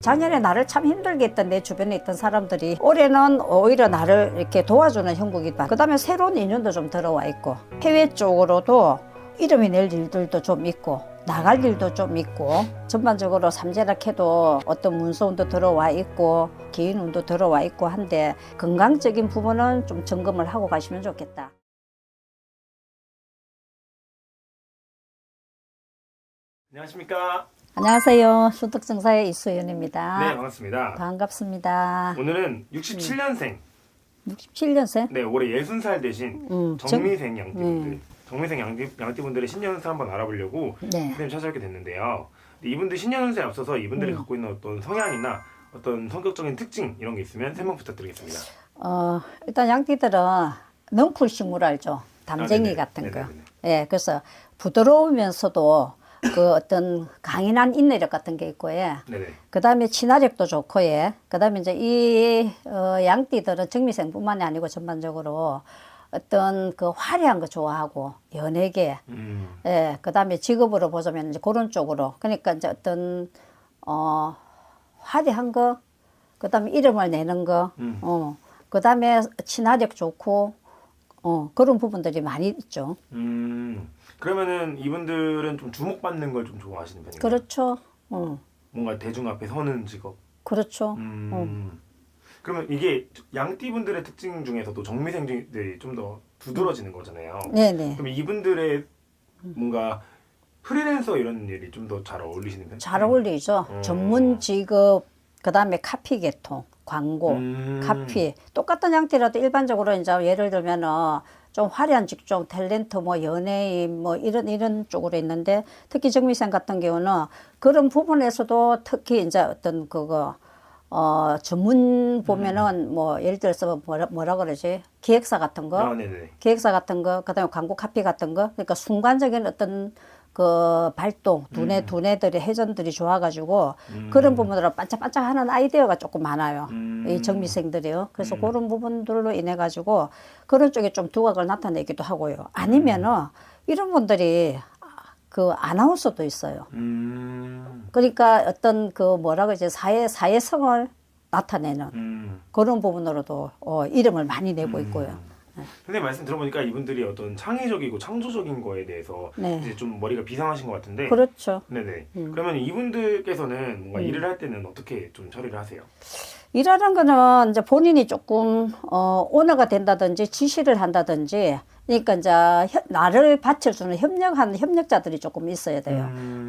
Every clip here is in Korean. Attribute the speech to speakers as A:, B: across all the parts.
A: 작년에 나를 참 힘들게 했던 내 주변에 있던 사람들이 올해는 오히려 나를 이렇게 도와주는 형국이다. 그 다음에 새로운 인연도 좀 들어와 있고 해외 쪽으로도 이름이 낼 일들도 좀 있고 나갈 일도 좀 있고 전반적으로 삼재락해도 어떤 문서운도 들어와 있고 기인운도 들어와 있고 한데 건강적인 부분은 좀 점검을 하고 가시면 좋겠다.
B: 안녕하십니까.
A: 안녕하세요. 수덕정사의 이수연입니다.
B: 네, 반갑습니다.
A: 반갑습니다.
B: 오늘은 67년생,
A: 67년생?
B: 네, 올해 60살 되신 정미생 양띠분들, 정미생 양띠분들의 신년운세 한번 알아보려고
A: 네.
B: 선생님 찾아뵙게 됐는데요. 근데 이분들 신년운세에 앞서서 이분들이 갖고 있는 어떤 성향이나 어떤 성격적인 특징 이런 게 있으면 설명 부탁드리겠습니다.
A: 일단 양띠들은 넝쿨 식물 알죠? 담쟁이
B: 네네.
A: 같은 거.
B: 네네네.
A: 예, 그래서 부드러우면서도 그 어떤 강인한 인내력 같은 게 있고, 예.
B: 네네.
A: 그 다음에 친화력도 좋고, 예. 그 다음에 이제 이 양띠들은 정미생뿐만이 아니고 전반적으로 어떤 그 화려한 거 좋아하고 연예계, 예. 그 다음에 직업으로 보자면 이제 그런 쪽으로. 그러니까 이제 어떤 화려한 거, 그 다음에 이름을 내는 거, 그 다음에 친화력 좋고, 그런 부분들이 많이 있죠.
B: 그러면은 이분들은 좀 주목받는 걸 좀 좋아하시는 편인가요?
A: 그렇죠.
B: 뭔가 대중 앞에 서는 직업.
A: 그렇죠.
B: 그러면 이게 양띠분들의 특징 중에서도 정미생들이 좀 더 두드러지는 거잖아요.
A: 네네.
B: 그럼 이분들의 뭔가 프리랜서 이런 일이 좀 더 잘 어울리시는 편이에요?
A: 잘 어울리죠. 전문 직업, 그 다음에 카피 계통, 광고, 카피. 똑같은 양띠라도 일반적으로 이제 예를 들면은 좀 화려한 직종, 탤런트, 뭐 연예인, 뭐 이런 쪽으로 있는데 특히 정미생 같은 경우는 그런 부분에서도 특히 이제 어떤 그거 전문 보면은 뭐 예를 들어서 뭐라 그러지? 기획사 같은 거,
B: 네네.
A: 기획사 같은 거, 그다음에 광고 카피 같은 거. 그러니까 순간적인 어떤 그 발동, 두뇌들의 회전들이 좋아가지고 그런 부분으로 반짝반짝하는 아이디어가 조금 많아요. 이 정미생들이요. 그래서 그런 부분들로 인해 가지고 그런 쪽에 좀 두각을 나타내기도 하고요. 아니면은 이런 분들이 그 아나운서도 있어요. 그러니까 어떤 그 뭐라 그러지 사회성을 나타내는 그런 부분으로도 이름을 많이 내고 있고요.
B: 선생님 말씀 들어보니까 이분들이 어떤 창의적이고 창조적인 거에 대해서
A: 네.
B: 이제 좀 머리가 비상하신 것 같은데.
A: 그렇죠.
B: 네네. 그러면 이분들께서는 뭔가 일을 할 때는 어떻게 좀 처리를 하세요?
A: 일하는 거는 이제 본인이 조금 오너가 된다든지 지시를 한다든지 그러니까 이제 나를 받쳐주는 협력하는 협력자들이 조금 있어야 돼요.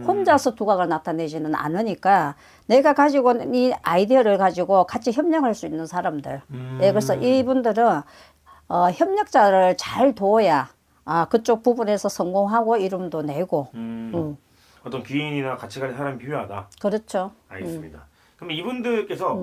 A: 혼자서 두각을 나타내지는 않으니까 내가 가지고 있는 이 아이디어를 가지고 같이 협력할 수 있는 사람들. 예, 그래서 이분들은 협력자를 잘 둬야 그쪽 부분에서 성공하고 이름도 내고.
B: 어떤 귀인이나 같이 갈 사람이 필요하다.
A: 그렇죠.
B: 알겠습니다. 그럼 이분들께서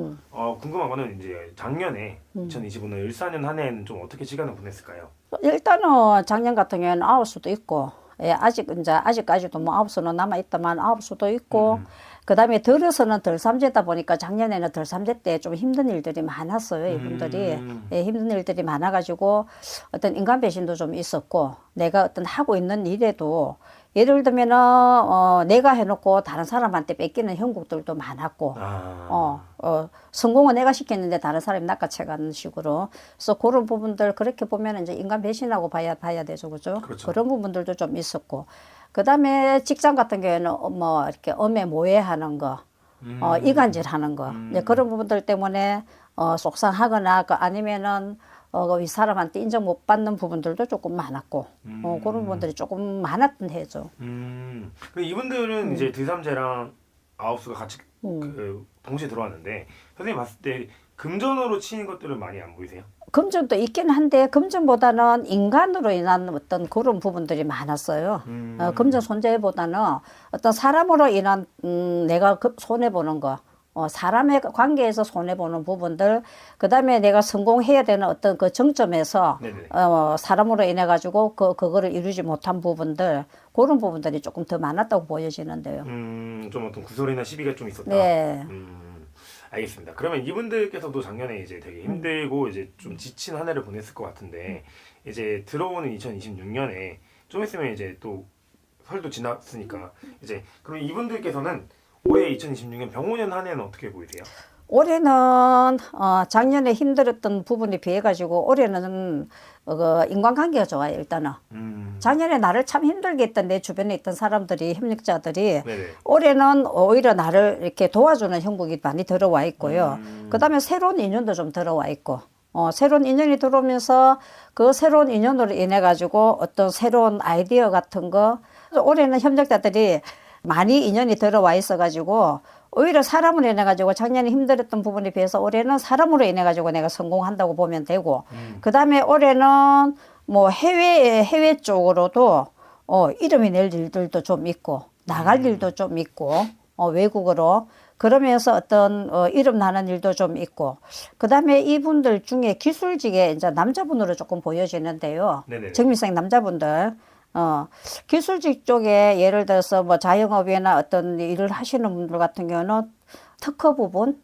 B: 궁금한 거는 이제 작년에 2025년 을사년 한 해는 좀 어떻게 시간을 보냈을까요?
A: 일단은 작년 같은 경우에는 아홉수도 있고, 예, 아직까지도 뭐 아홉수는 남아 있다만 아홉수도 있고, 그 다음에 들어서는 덜삼재다 보니까 작년에는 덜삼재 때 좀 힘든 일들이 많았어요, 이분들이. 예, 힘든 일들이 많아가지고 어떤 인간 배신도 좀 있었고, 내가 어떤 하고 있는 일에도 예를 들면은 내가 해놓고 다른 사람한테 뺏기는 형국들도 많았고, 성공은 내가 시켰는데 다른 사람이 낚아채가는 식으로. 그래서 그런 부분들 그렇게 보면 이제 인간 배신하고 봐야 되죠, 그죠?
B: 그렇죠.
A: 그런 부분들도 좀 있었고, 그 다음에 직장 같은 경우에는 뭐 이렇게 엄해 모해하는 거, 이간질하는 거, 이제 그런 부분들 때문에 속상하거나 아니면은 이 사람한테 인정 못 받는 부분들도 조금 많았고, 그런 부분들이 조금 많았던 해죠.
B: 근데 이분들은 이제 드삼재랑 아홉수가 같이 그 동시에 들어왔는데 선생님 봤을 때 금전으로 치는 것들은 많이 안 보이세요?
A: 금전도 있긴 한데 금전보다는 인간으로 인한 어떤 그런 부분들이 많았어요. 금전 손재보다는 어떤 사람으로 인한 내가 손해보는 거, 사람의 관계에서 손해보는 부분들, 그 다음에 내가 성공해야 되는 어떤 그 정점에서 사람으로 인해 가지고 그거를 이루지 못한 부분들, 그런 부분들이 조금 더 많았다고 보여지는데요.
B: 좀 어떤 구설이나 시비가 좀 있었다.
A: 네.
B: 알겠습니다. 그러면 이분들께서도 작년에 이제 되게 힘들고 이제 좀 지친 한 해를 보냈을 것 같은데 이제 들어오는 2026년에 좀 있으면 이제 또 설도 지났으니까 이제 그럼 이분들께서는 올해 2026년 병호년 한 해는 어떻게 보이세요?
A: 올해는 작년에 힘들었던 부분에 비해 가지고 올해는 그 인간관계가 좋아요. 일단은 작년에 나를 참 힘들게 했던 내 주변에 있던 사람들이 협력자들이
B: 네네.
A: 올해는 오히려 나를 이렇게 도와주는 형국이 많이 들어와 있고요. 그다음에 새로운 인연도 좀 들어와 있고 새로운 인연이 들어오면서 그 새로운 인연으로 인해 가지고 어떤 새로운 아이디어 같은 거 올해는 협력자들이 많이 인연이 들어와 있어 가지고 오히려 사람으로 인해 가지고 작년에 힘들었던 부분에 비해서 올해는 사람으로 인해 가지고 내가 성공한다고 보면 되고 그다음에 올해는 뭐 해외 쪽으로도 이름이 낼 일들도 좀 있고 나갈 일도 좀 있고 외국으로 그러면서 어떤 이름 나는 일도 좀 있고 그다음에 이분들 중에 기술직에 이제 남자분으로 조금 보여지는데요.
B: 네네.
A: 정밀생 남자분들 기술직 쪽에 예를 들어서 뭐 자영업이나 어떤 일을 하시는 분들 같은 경우는 특허 부분,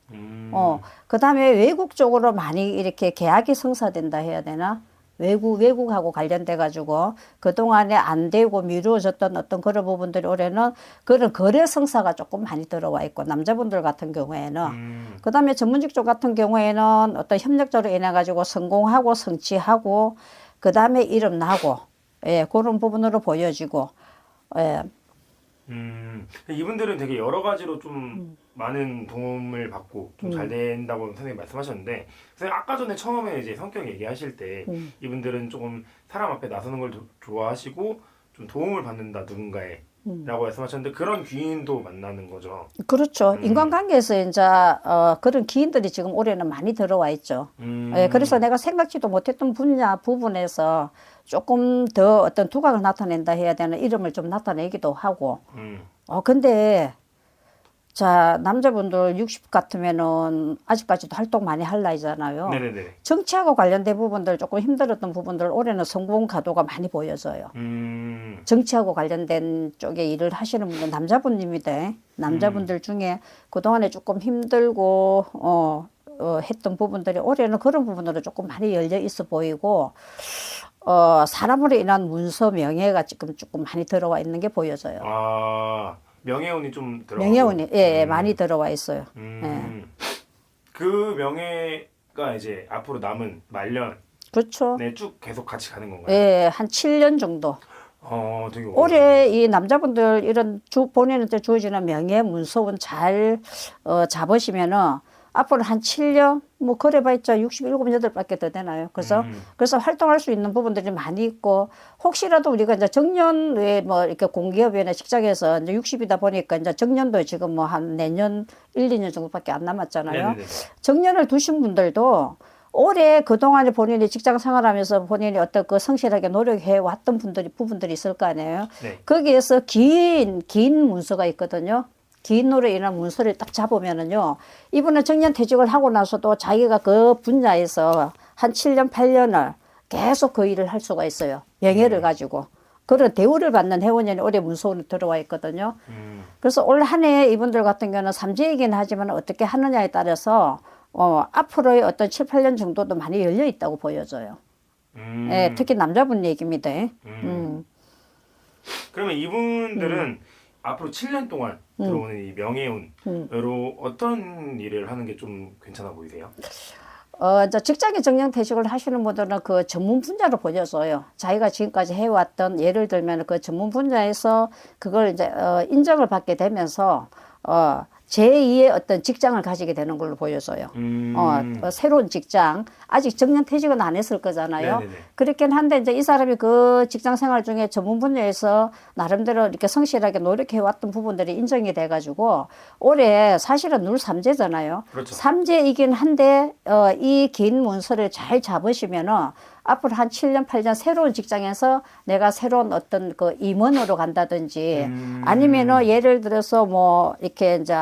A: 그다음에 외국 쪽으로 많이 이렇게 계약이 성사된다 해야 되나? 외국하고 관련돼 가지고 그동안에 안 되고 미루어졌던 어떤 그런 부분들이 올해는 그런 거래 성사가 조금 많이 들어와 있고 남자분들 같은 경우에는 그다음에 전문직 쪽 같은 경우에는 어떤 협력자로 인해 가지고 성공하고 성취하고 그다음에 이름 나고 예, 그런 부분으로 보여지고 예.
B: 이분들은 되게 여러 가지로 좀 많은 도움을 받고 좀 잘 된다고 선생님 말씀하셨는데 선생님 아까 전에 처음에 이제 성격 얘기하실 때 이분들은 조금 사람 앞에 나서는 걸 좋아하시고 좀 도움을 받는다 누군가에 라고 말씀하셨는데 그런 귀인도 만나는 거죠.
A: 그렇죠. 인간관계에서 이제 그런 기인들이 지금 올해는 많이 들어와 있죠. 예, 그래서 내가 생각지도 못했던 분야 부분에서 조금 더 어떤 두각을 나타낸다 해야 되나 이름을 좀 나타내기도 하고. 근데 자 남자분들 60 같으면은 아직까지도 활동 많이 할 나이잖아요.
B: 네네네.
A: 정치하고 관련된 부분들 조금 힘들었던 부분들 올해는 성공 가도가 많이 보여져요. 정치하고 관련된 쪽에 일을 하시는 분들 남자분입니다. 남자분들 중에 그동안에 조금 힘들고 했던 부분들이 올해는 그런 부분으로 조금 많이 열려 있어 보이고 사람으로 인한 문서 명예가 지금 조금 많이 들어와 있는 게 보여져요.
B: 아 명예운이 좀 들어가고
A: 명예운이 예, 많이 들어와 있어요. 예.
B: 그 명예가 이제 앞으로 남은 말년에
A: 그렇죠.
B: 쭉 계속 같이 가는 건가요?
A: 예, 한 7년 정도.
B: 되게
A: 올해 이 남자분들 이런 본인한테 주어지는 명예 문서운 잘 잡으시면은 앞으로 한 7년 뭐 그래봤자 67, 8밖에 더 되나요? 그래서 활동할 수 있는 부분들이 많이 있고 혹시라도 우리가 이제 정년에 뭐 이렇게 공기업이나 직장에서 이제 60이다 보니까 이제 정년도 지금 뭐 한 내년 1, 2년 정도밖에 안 남았잖아요.
B: 네네네.
A: 정년을 두신 분들도 올해 그동안에 본인이 직장 생활하면서 본인이 어떤 그 성실하게 노력해 왔던 부분들이 있을 거 아니에요.
B: 네.
A: 거기에서 긴 문서가 있거든요. 긴 노래 인한 문서를 딱 잡으면은요, 이분은 정년 퇴직을 하고 나서도 자기가 그 분야에서 한 7년, 8년을 계속 그 일을 할 수가 있어요. 명예를 가지고. 그런 대우를 받는 회원년이 올해 문서로 들어와 있거든요. 그래서 올 한 해 이분들 같은 경우는 삼재이긴 하지만 어떻게 하느냐에 따라서 앞으로의 어떤 7, 8년 정도도 많이 열려 있다고 보여져요. 예, 특히 남자분 얘기입니다.
B: 그러면 이분들은 앞으로 7년 동안 들어오는 이 명예운으로 어떤 일을 하는 게 좀 괜찮아 보이세요?
A: 이제 직장에 정년퇴직을 하시는 분들은 그 전문 분야로 보여져요. 자기가 지금까지 해왔던 예를 들면 그 전문 분야에서 그걸 이제 인정을 받게 되면서 제2의 어떤 직장을 가지게 되는 걸로 보여져요. 새로운 직장. 아직 정년퇴직은 안 했을 거잖아요.
B: 네네네.
A: 그렇긴 한데 이제 이 사람이 그 직장 생활 중에 전문 분야에서 나름대로 이렇게 성실하게 노력해왔던 부분들이 인정이 돼가지고 올해 사실은 늘 삼재잖아요.
B: 그렇죠.
A: 삼재이긴 한데 이 긴 문서를 잘 잡으시면은 앞으로 한 7년, 8년 새로운 직장에서 내가 새로운 어떤 그 임원으로 간다든지 아니면은 예를 들어서 뭐 이렇게 이제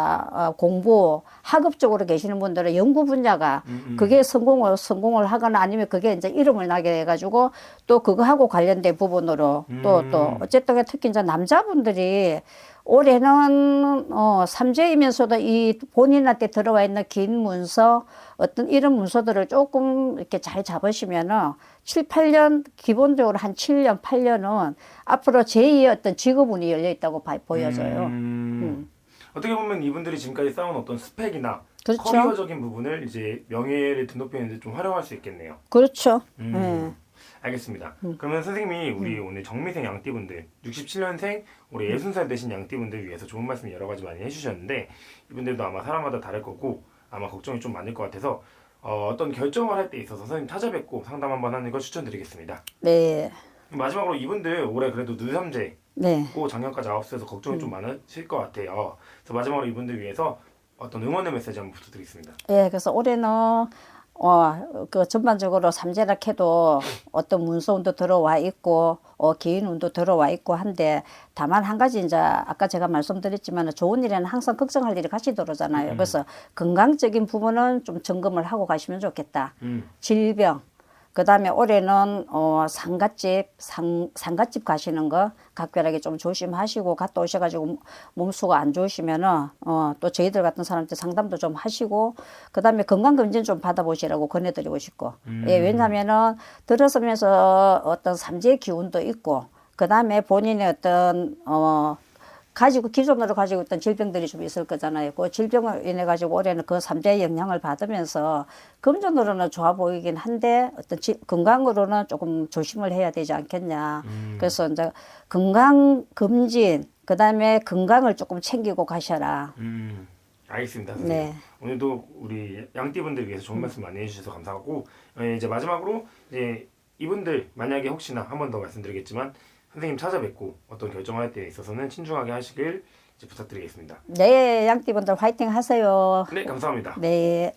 A: 공부 학업 쪽으로 계시는 분들은 연구 분야가 그게 성공을 하거나 아니면 그게 이제 이름을 나게 해가지고 또 그거하고 관련된 부분으로 또 어쨌든 특히 이제 남자분들이 올해는 삼재이면서도 이 본인한테 들어와 있는 긴 문서 어떤 이런 문서들을 조금 이렇게 잘 잡으시면은 7, 8년 기본적으로 한 7년, 8년은 앞으로 제2의 어떤 직업운이 열려 있다고 보여져요.
B: 어떻게 보면 이분들이 지금까지 쌓은 어떤 스펙이나
A: 그렇죠.
B: 커리어적인 부분을 이제 명예를 등록하는 데 좀 활용할 수 있겠네요.
A: 그렇죠.
B: 알겠습니다. 그러면 선생님이 우리 오늘 정미생 양띠분들 67년생 올해 60살 되신 양띠분들 위해서 좋은 말씀 여러 가지 많이 해주셨는데 이분들도 아마 사람마다 다를 거고 아마 걱정이 좀 많을 것 같아서 어떤 결정을 할 때 있어서 선생님 찾아뵙고 상담 한번 하는 걸 추천드리겠습니다.
A: 네.
B: 마지막으로 이분들 올해 그래도 누삼재고
A: 네.
B: 작년까지 9세에서 걱정이 좀 많으실 것 같아요. 그래서 마지막으로 이분들 위해서 어떤 응원의 메시지 한번 부탁드리겠습니다.
A: 예, 그래서 올해는 그 전반적으로 삼재락 해도 어떤 문서운도 들어와 있고 기인운도 들어와 있고 한데 다만 한 가지 이제 아까 제가 말씀드렸지만 좋은 일에는 항상 걱정할 일이 같이 들어오잖아요. 그래서 건강적인 부분은 좀 점검을 하고 가시면 좋겠다. 질병. 그다음에 올해는 상갓집 가시는 거 각별하게 좀 조심하시고 갔다 오셔가지고 몸수가 안 좋으시면은 또 저희들 같은 사람한테 상담도 좀 하시고 그다음에 건강검진 좀 받아보시라고 권해드리고 싶고 예, 왜냐하면은 들어서면서 어떤 삼재의 기운도 있고 그다음에 본인의 어떤 기존으로 가지고 있던 질병들이 좀 있을 거잖아요. 그 질병을 인해 가지고 올해는 그 삼재의 영향을 받으면서 금전으로는 좋아 보이긴 한데 어떤 건강으로는 조금 조심을 해야 되지 않겠냐. 그래서 이제 건강 검진 그다음에 건강을 조금 챙기고 가셔라.
B: 알겠습니다. 선생님.
A: 네.
B: 오늘도 우리 양띠분들 위해서 좋은 말씀 많이 해주셔서 감사하고 이제 마지막으로 이제 이분들 만약에 혹시나 한 번 더 말씀드리겠지만 선생님 찾아뵙고 어떤 결정을 할 때 있어서는 신중하게 하시길 이제 부탁드리겠습니다.
A: 네, 양띠분들 화이팅 하세요.
B: 네, 감사합니다.
A: 네.